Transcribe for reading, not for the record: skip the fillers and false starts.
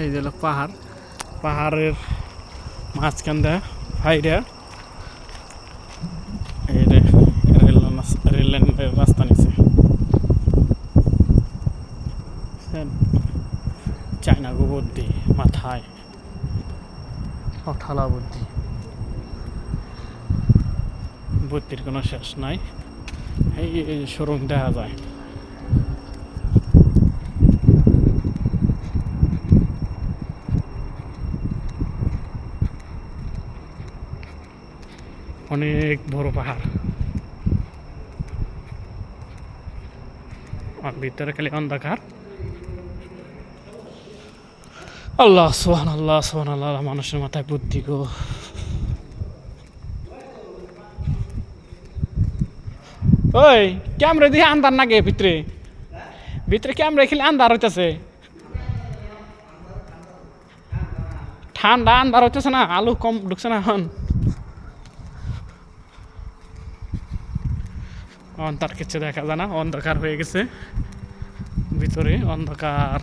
এই যে হলো পাহাড়, পাহাড়ের মাঝখান দিয়ে ভাইরা এই রে রেল লাইনের রাস্তা নিছে। চায়না গো বুদ্ধি মাথায়, অঠালা বুদ্ধি, বুদ্ধির কোনো শেষ নাই। এই শোরুম দেখা যায়। অনেক বড় পাহাড়, আর ভিতরে খালি অন্ধকার। আল্লাহ সোহান আল্লাহ সোহান আল্লাহ, মানুষের মাথায় বুদ্ধি গো। ওই ক্যামেরা দিয়ে আন্দার না গে ভিতরে, ভিতরে ক্যামেরা খেলে আন্দার হইতেছে, ঠান্ডা আন্দার হইতেছে না, আলু কম ঢুকছে না এখন। তার কিছু দেখা যায় না, অন্ধকার হয়ে গেছে ভিতরে, অন্ধকার।